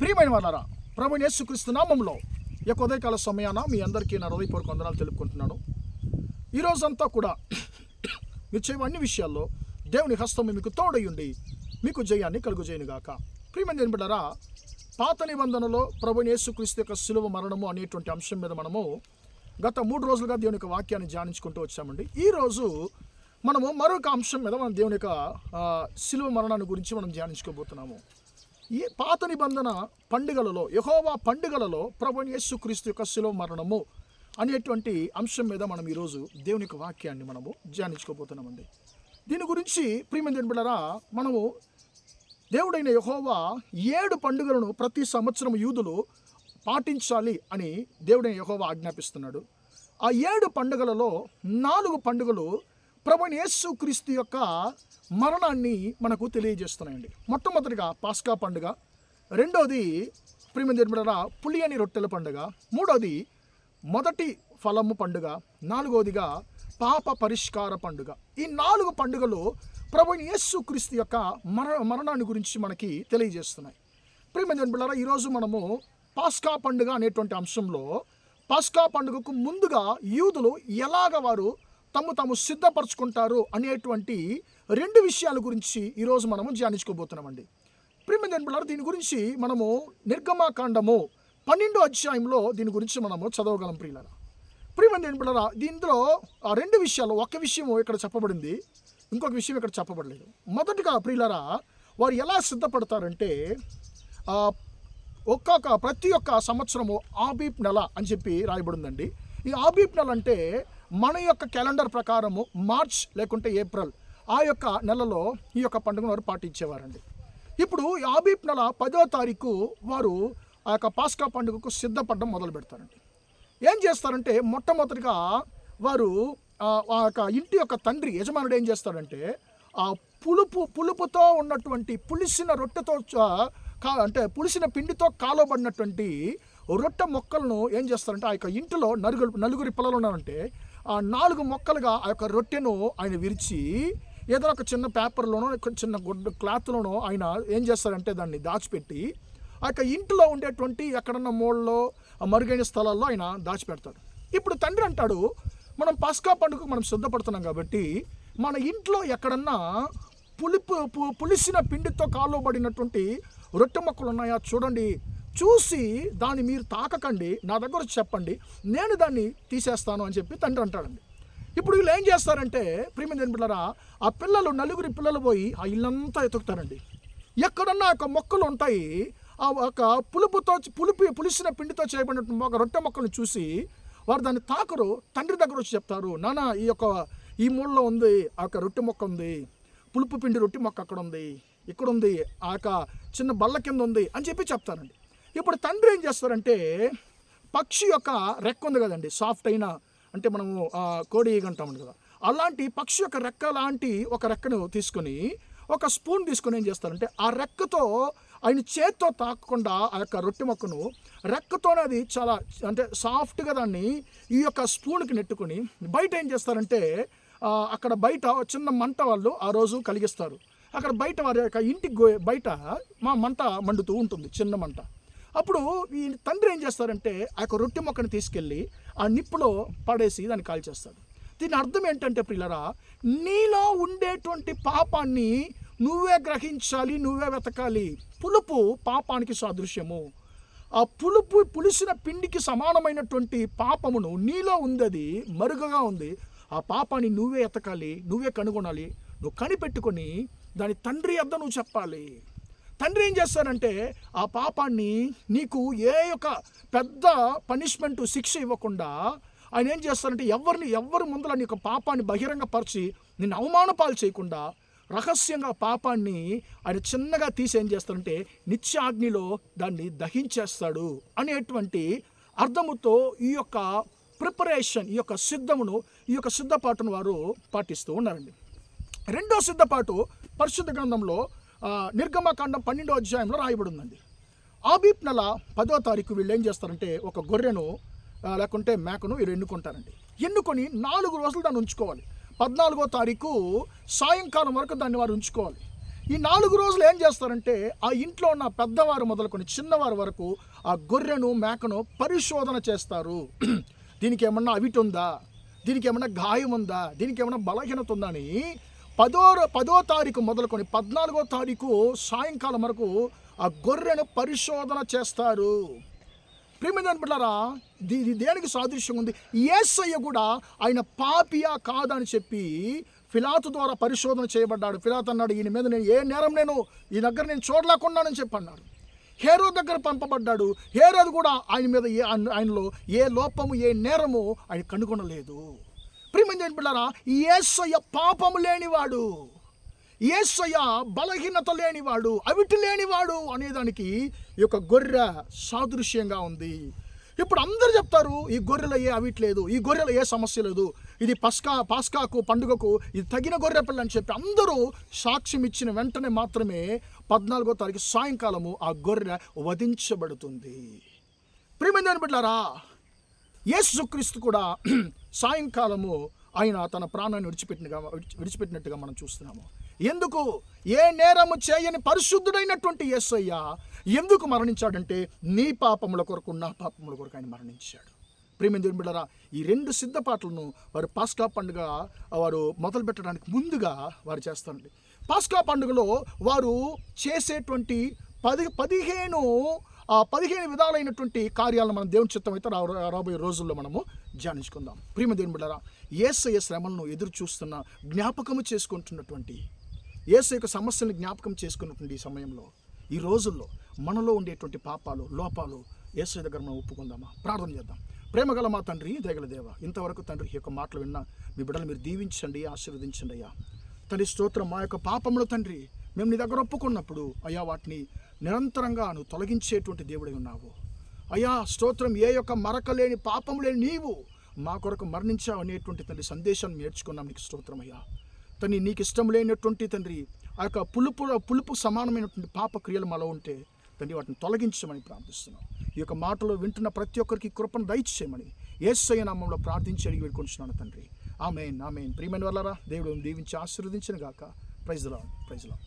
ప్రియమైన వాళ్ళారా, ప్రభువైన యేసుక్రీస్తు నామములో ఈ యొక్క ఉదయకాల సమయాన మీ అందరికీ నా హృదయపూర్వక వందనాలు తెలుపుకుంటున్నాను. ఈరోజంతా కూడా మీరు చేయని అన్ని విషయాల్లో దేవుని హస్తం మీకు తోడయుండి మీకు జయాన్ని కలుగుజేయునుగాక. ప్రియమైన దేవుని బిడ్డలారా, పాత నిబంధనలో ప్రభువైన యేసుక్రీస్తు యొక్క శిలువ మరణము అనేటువంటి అంశం మీద మనము గత 3 రోజులుగా దేవుని యొక్క వాక్యాన్ని ధ్యానించుకుంటూ వచ్చామండి. ఈరోజు మనము మరొక అంశం మీద మనం దేవుని యొక్క శిలువ మరణాన్ని గురించి మనం ధ్యానించుకోబోతున్నాము. ఈ పాత నిబంధన పండుగలలో, యెహోవా పండుగలలో ప్రభువైన యేసుక్రీస్తు యొక్క శిలువ మరణము అనేటువంటి అంశం మీద మనం ఈరోజు దేవుని యొక్క వాక్యాన్ని మనము ధ్యానించుకోబోతున్నామండి. దీని గురించి ప్రియమైన దేవుని బిడ్డలారా, మనము దేవుడైన యెహోవా 7 పండుగలను ప్రతి సంవత్సరం యూదులు పాటించాలి అని దేవుడైన యెహోవా ఆజ్ఞాపిస్తున్నాడు. ఆ 7 పండుగలలో 4 పండుగలు ప్రభువైన యేసుక్రీస్తు యొక్క మరణాన్ని మనకు తెలియజేస్తున్నాయండి. మొట్టమొదటిగా పాస్కా పండుగ, రెండోది ప్రియమైన దేవుని బిడ్డలారా పులియని రొట్టెల పండుగ, మూడోది మొదటి ఫలము పండుగ, నాలుగోదిగా పాప పరిష్కార పండుగ. ఈ 4 పండుగలు ప్రభువైన యేసుక్రీస్తు యొక్క మరణాన్ని గురించి మనకి తెలియజేస్తున్నాయి. ప్రియమైన దేవుని బిడ్డలారా, ఈరోజు మనము పాస్కా పండుగ అనేటువంటి అంశంలో పాస్కా పండుగకు ముందుగా యూదులు ఎలాగ వారు తాము సిద్ధపరచుకుంటారు అనేటువంటి 2 విషయాల గురించి ఈరోజు మనము ధ్యానించుకోబోతున్నామండి. ప్రియమైన దేవుని బిడ్డలారా, దీని గురించి మనము నిర్గమాకాండము 12వ అధ్యాయంలో దీని గురించి మనము చదవగలం. ప్రియమైన దేవుని బిడ్డలారా, దీంట్లో ఆ 2 విషయాలు, ఒక విషయం ఇక్కడ చెప్పబడింది, ఇంకొక విషయం ఇక్కడ చెప్పబడలేదు. మొదటిగా ప్రియులారా, వారు ఎలా సిద్ధపడతారంటే ప్రతి ఒక్క సంవత్సరము ఆబీప్ నెల అని చెప్పి రాయబడిందండి. ఈ ఆబీప్ నెల అంటే మన యొక్క క్యాలెండర్ ప్రకారము మార్చ్ లేకుంటే ఏప్రిల్, ఆ యొక్క నెలలో ఈ యొక్క పండుగను వారు పాటించేవారండి. ఇప్పుడు ఈ ఆబీప్ నెల 10వ తారీఖు వారు ఆ యొక్క పాస్కా పండుగకు సిద్ధపడడం మొదలు పెడతారండి. ఏం చేస్తారంటే మొట్టమొదటిగా వారు ఆ యొక్క ఇంటి యొక్క తండ్రి యజమానుడు ఏం చేస్తాడంటే ఆ పులుపుతో ఉన్నటువంటి పులిసిన రొట్టెతో అంటే పులిసిన పిండితో కాలబడినటువంటి రొట్టె మొక్కలను ఏం చేస్తారంటే ఆ యొక్క ఇంటిలో నలుగురి పిల్లలు ఉన్నారంటే ఆ 4 మొక్కలుగా ఆ యొక్క రొట్టెను ఆయన విరిచి ఏదో ఒక చిన్న పేపర్లోనో చిన్న క్లాత్లోనో ఆయన ఏం చేస్తారంటే దాన్ని దాచిపెట్టి ఆ యొక్క ఇంటిలో ఉండేటువంటి ఎక్కడన్నా మూలలో మరుగైన స్థలాల్లో ఆయన దాచిపెడతాడు. ఇప్పుడు తండ్రి అంటాడు, మనం పాస్కా పండుగకు మనం సిద్ధపడుతున్నాం కాబట్టి మన ఇంట్లో ఎక్కడన్నా పులిసిన పిండితో కాలువబడినటువంటి రొట్టె మొక్కలు ఉన్నాయా చూడండి, చూసి దాన్ని మీరు తాకకండి, నా దగ్గర వచ్చి చెప్పండి, నేను దాన్ని తీసేస్తాను అని చెప్పి తండ్రి అంటాడండి. ఇప్పుడు వీళ్ళు ఏం చేస్తారంటే ప్రియమైన దేవుని బిడ్డలారా, ఆ నలుగురి పిల్లలు పోయి ఆ ఇల్లంతా ఎతుకుతారండి. ఎక్కడన్నా ఒక మొక్కలు ఉంటాయి, ఆ ఒక పులిసిన పిండితో చేయబడిన ఒక రొట్టె మొక్కలను చూసి వారు దాన్ని తాకరు, తండ్రి దగ్గర వచ్చి చెప్తారు, నాన్న ఈ మూలలో ఉంది, ఆ యొక్క రొట్టె మొక్క ఉంది, పులుపు పిండి రొట్టె మొక్క అక్కడ ఉంది, ఇక్కడ ఉంది, ఆ యొక్క చిన్న బల్ల కింద ఉంది అని చెప్పి చెప్తారండి. ఇప్పుడు తండ్రి ఏం చేస్తారంటే పక్షి యొక్క రెక్క ఉంది కదండి, సాఫ్ట్ అయిన, అంటే మనము కోడి అంటాము కదా, అలాంటి పక్షి యొక్క రెక్క లాంటి ఒక రెక్కను తీసుకొని ఒక స్పూన్ తీసుకొని ఏం చేస్తారంటే ఆ రెక్కతో ఆయన చేత్తో తాకకుండా ఆ యొక్క రొట్టె మొక్కను రెక్కతోనే అది చాలా అంటే సాఫ్ట్గా దాన్ని ఈ యొక్క స్పూన్కి నెట్టుకొని బయట ఏం చేస్తారంటే అక్కడ బయట చిన్న మంట వాళ్ళు ఆ రోజు కలిగిస్తారు. అక్కడ బయట వారి యొక్క ఇంటికి బయట మంట మండుతూ ఉంటుంది, చిన్న మంట. అప్పుడు ఈ తండ్రి ఏం చేస్తారంటే ఆ యొక్క రొట్టె మొక్కను తీసుకెళ్ళి ఆ నిప్పులో పడేసి దాన్ని కాల్చేస్తాడు. దీని అర్థం ఏంటంటే ప్రియులారా, నీలో ఉండేటువంటి పాపాన్ని నువ్వే గ్రహించాలి, నువ్వే వెతకాలి. పులుపు పాపానికి సాదృశ్యము. ఆ పులిసిన పిండికి సమానమైనటువంటి పాపమును నీలో ఉంది, అది మరుగుగా ఉంది. ఆ పాపాన్ని నువ్వే ఎతకాలి, నువ్వే కనుగొనాలి. నువ్వు కనిపెట్టుకొని దాని తండ్రి వద్ద నువ్వు చెప్పాలి. తండ్రి ఏం చేస్తారంటే ఆ పాపాన్ని నీకు ఏ యొక్క పెద్ద పనిష్మెంట్, శిక్ష ఇవ్వకుండా ఆయన ఏం చేస్తారంటే ఎవరి ముందర నీ యొక్క పాపాన్ని బహిరంగపరిచి నిన్ను అవమానపాలు చేయకుండా రహస్యంగా పాపాన్ని ఆయన చిన్నగా తీసి ఏం చేస్తారంటే నిత్యాగ్నిలో దాన్ని దహించేస్తాడు అనేటువంటి అర్థముతో ఈ యొక్క ప్రిపరేషన్, ఈ యొక్క సిద్ధపాటును వారు పాటిస్తూ ఉన్నారండి. రెండో సిద్ధపాటు పరిశుద్ధ గ్రంథంలో నిర్గమకాండం 12వ అధ్యాయంలో రాయబడి ఉందండి. ఆబీప్ నెల 10వ తారీఖు వీళ్ళు ఏం చేస్తారంటే ఒక గొర్రెను లేకుంటే మేకను వీళ్ళు ఎన్నుకొని 4 రోజులు దాన్ని ఉంచుకోవాలి. 14వ తారీఖు సాయంకాలం వరకు దాన్ని వారు ఉంచుకోవాలి. ఈ 4 రోజులు ఏం చేస్తారంటే ఆ ఇంట్లో ఉన్న పెద్దవారు మొదలుకొని చిన్నవారి వరకు ఆ గొర్రెను మేకను పరిశోధన చేస్తారు. దీనికి ఏమన్నా అవిటి ఉందా, దీనికి ఏమన్నా గాయం ఉందా, దీనికి ఏమన్నా బలహీనత ఉందా అని 10వ తారీఖు మొదలుకొని 14వ తారీఖు సాయంకాలం వరకు ఆ గొర్రెను పరిశోధన చేస్తారు. ప్రియమైన బిడ్డలారా, ఇది దేనికి సాదృశ్యం ఉంది? యేసయ్య కూడా ఆయన పాపియా కాదని చెప్పి పిలాతు ద్వారా పరిశోధన చేయబడ్డాడు. పిలాతు అన్నాడు, ఈయన మీద నేను ఏ నేరం ఈ దగ్గర నేను చూడలేకున్నానని చెప్పి అన్నాడు. హేరోదు దగ్గర పంపబడ్డాడు. హేరోదు కూడా ఆయన మీద ఆయనలో ఏ లోపము ఏ నేరము ఆయన కనుగొనలేదు. ప్రియమైన బిడ్డలారా, యేసయ్య పాపము లేనివాడు, యేసయ్య బలహీనత లేనివాడు, అవిటి లేనివాడు అనేదానికి ఈ యొక్క గొర్రె సాదృశ్యంగా ఉంది. ఇప్పుడు అందరూ చెప్తారు ఈ గొర్రెలో ఏ అవిటి లేదు, ఈ గొర్రెలో ఏ సమస్య లేదు, ఇది పాస్కాకు పండుగకు ఇది తగిన గొర్రె పిల్ల అని చెప్పి అందరూ సాక్ష్యం ఇచ్చిన వెంటనే మాత్రమే 14వ తారీఖు సాయంకాలము ఆ గొర్రె వధించబడుతుంది. ప్రియమైన బిడ్డలారా, యేసుక్రీస్తు కూడా సాయంకాలము ఆయన తన ప్రాణాన్ని విడిచిపెట్టినట్టుగా మనం చూస్తున్నాము. ఎందుకు? ఏ నేరము చేయని పరిశుద్ధుడైనటువంటి యేసయ్య ఎందుకు మరణించాడంటే నీ పాపముల కొరకు నా పాపముల కొరకు ఆయన మరణించాడు. ప్రియమైన దేవుని బిడ్డలారా, ఈ 2 సిద్ధపాట్లను వారు పాస్కా పండుగ వారు మొదలు పెట్టడానికి ముందుగా వారు చేస్తారండి. పాస్కా పండుగలో వారు చేసేటువంటి 15 విధాలైనటువంటి కార్యాలను మనం దేవుని చిత్తం అయితే రాబోయే రోజుల్లో మనము ధ్యానించుకుందాం. ప్రియమైన దేవుని బిడ్డలారా, యేసయ్య శ్రమలను ఎదురు చూస్తున్న జ్ఞాపకము చేసుకుంటున్నటువంటి యేసయ్య యొక్క సమస్యలను జ్ఞాపకం చేసుకున్నటువంటి ఈ సమయంలో, ఈ రోజుల్లో మనలో ఉండేటువంటి పాపాలు లోపాలు యేసయ్య దగ్గర మనం ఒప్పుకుందామా? ప్రార్థన చేద్దాం. ప్రేమగల మా తండ్రి, దయగల దేవ, ఇంతవరకు తండ్రి ఈ యొక్క మాటలు విన్న మీ బిడ్డలు మీరు దీవించండి, ఆశీర్వదించండి అయ్యా. తండ్రి స్తోత్రం. మా యొక్క పాపములు తండ్రి మేము నీ దగ్గర ఒప్పుకున్నప్పుడు అయ్యా వాటిని నిరంతరంగా నువ్వు తొలగించేటువంటి దేవుడై ఉన్నావు అయ్యా. స్తోత్రం. ఏ యొక్క మరక లేని పాపం లేని నీవు మా కొరకు మరణించావు అనేటువంటి తండ్రి సందేశాన్ని నేర్చుకున్నాం. నీకు స్తోత్రం అయ్యా. తండ్రి నీకు ఇష్టం లేనటువంటి తండ్రి ఆ యొక్క పులుపు సమానమైనటువంటి పాప క్రియలు మాలో ఉంటే తండ్రి వాటిని తొలగించమని ప్రార్థిస్తున్నాం. ఈ యొక్క మాటలు వింటున్న ప్రతి ఒక్కరికి కృపను దయచేయమని యేసయ్య నామములో ప్రార్థించి అడిగి వేడుకొంటున్నాను తండ్రి. ఆమేన్, ఆమేన్. ప్రియమైన వాళ్ళారా, దేవుడు దీవించి ఆశీర్వదించిన గాక. Praise the Lord, praise the lord.